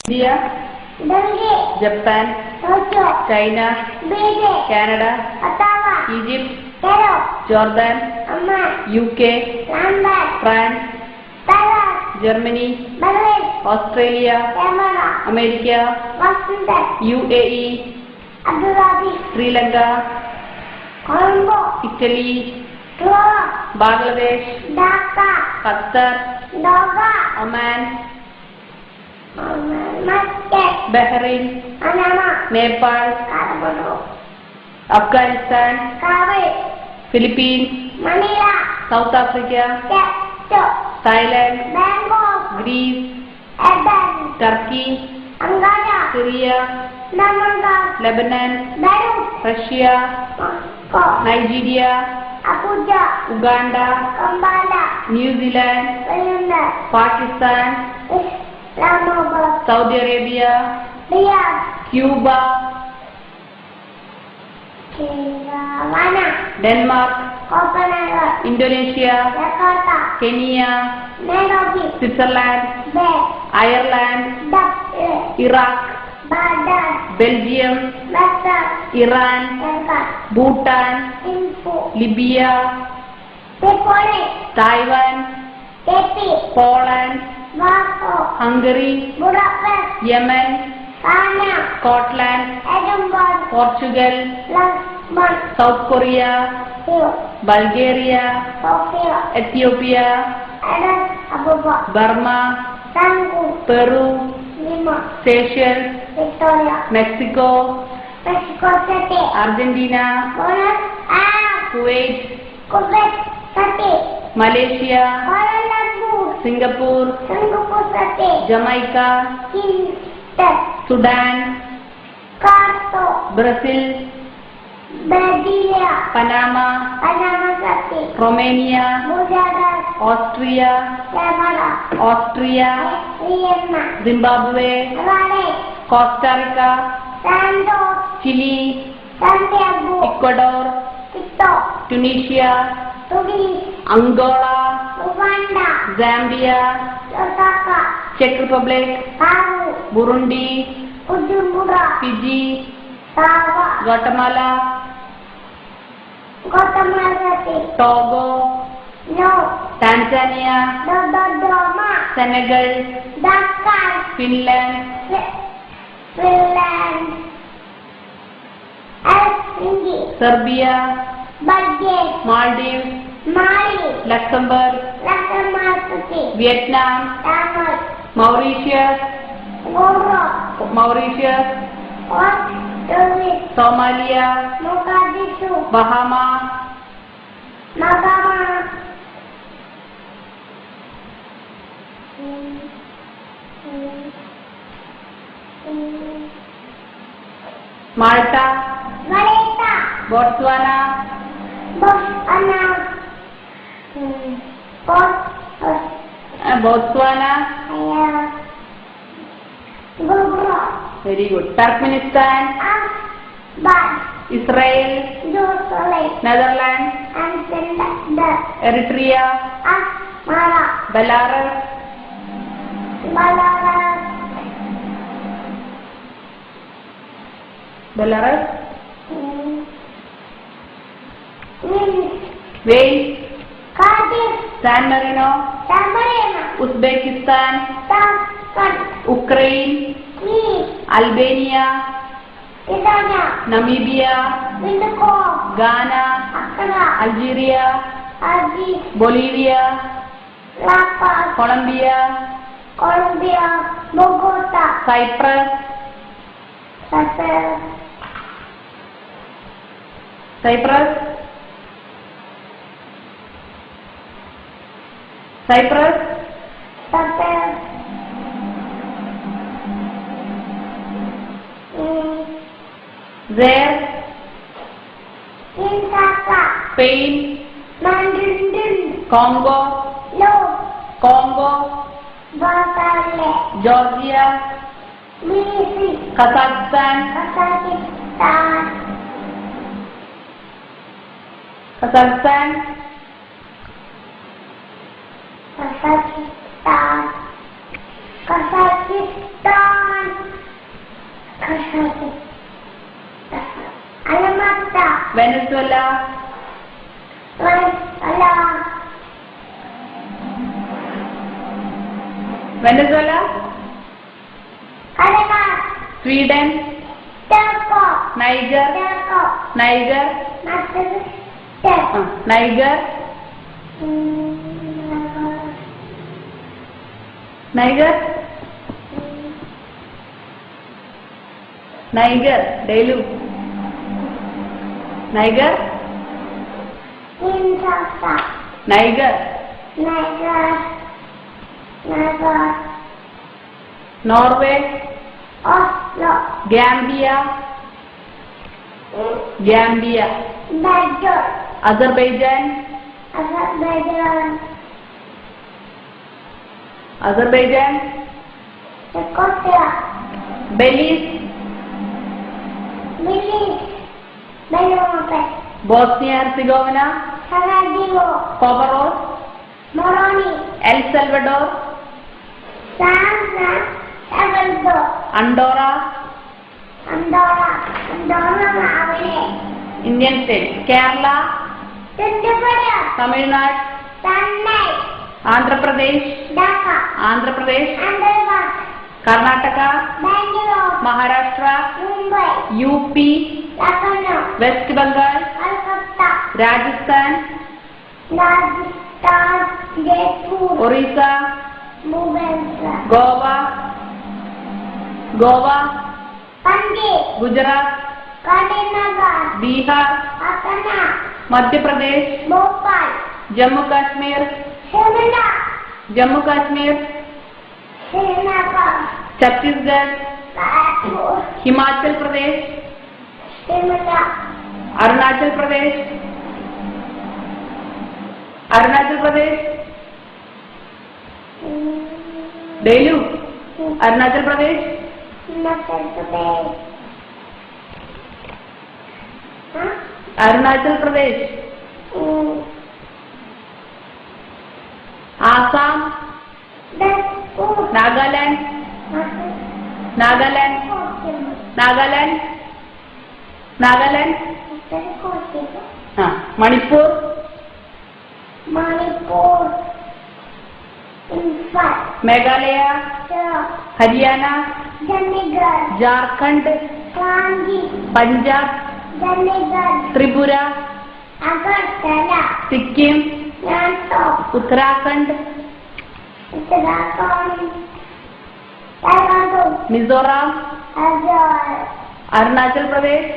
India, Japan, China, Canada, Egypt, Jordan, UK, France, Germany, Australia, America, UAE, Sri Lanka, Italy, Bangladesh, Qatar, Oman, Bahrain, Nepal, Afghanistan, Philippines, South Africa, Thailand, Greece, Turkey, Syria, Lebanon, Russia, Nigeria, Uganda, New Zealand, Pakistan, Saudi Arabia, Cuba, Denmark, Indonesia, Kenya, Switzerland, Ireland, Iraq, Belgium, Iran, Bhutan, Libya, Taiwan, Poland, Hungary, Yemen, Scotland, Portugal, South Korea, Bulgaria, Ethiopia, Burma, Peru, Seychelles, Mexico, Argentina, Kuwait, Malaysia, Singapore, Jamaica, Sudan, Brazil, Panama, Romania, Austria, Zimbabwe, Costa Rica, Chile, Ecuador, Tunisia, Angola, Zambia, Czech Republic, Burundi, Fiji, Guatemala, Togo, Tanzania, Senegal, Finland, Serbia, Maldives, Luxembourg, Vietnam, Mauritius, Somalia, Bahamas, Malta, Botswana, very good. Turkmenistan, Israel, Netherlands, Eritrea, Belarus, Wales, San Marino, Uzbekistan, Ukraine, Albania, Namibia, Ghana, Algeria, Bolivia, Colombia, Bogota, Cyprus, Zaire, Spain, Congo, Georgia, Kazakhstan, Kazakhstan, Venezuela, Venezuela, Sweden, Niger, Niger, Niger, Niger, Niger, ഡെയിലു, Niger, Niger, Norway, Gambia, Gambia, Azerbaijan, Azerbaijan, Belize, Bosnia Herzegovina, Comoros, El Salvador, Andorra, Indian state, Kerala, Tamil Nadu, Andhra Pradesh, Andhra Pradesh, Karnataka, Maharashtra, UP, west Bengal, Rajasthan, Orissa, Goa, Goa, Gujarat, Bihar, Madhya Pradesh, Jammu Kashmir, Jammu Kashmir, Chhattisgarh, Himachal Pradesh, Arunachal Pradesh, Arunachal Pradesh, ഡെയിലു, അരുണാചൽ പ്രദേശ്, അരുണാചൽ പ്രദേശ്, ആസാം, നാഗാലാൻഡ്, നാഗാലാൻഡ്, നാഗാലാൻഡ്, നാഗാലാൻഡ്, മണിപ്പൂർ, മേഘാലയ, ഹരിയാന, ജാർഖണ്ഡ്, പഞ്ചാബ്, ത്രിപുര, സിക്കിം, ഉത്തരാഖണ്ഡ്, മിസോറാം, അരുണാചൽ പ്രദേശ്,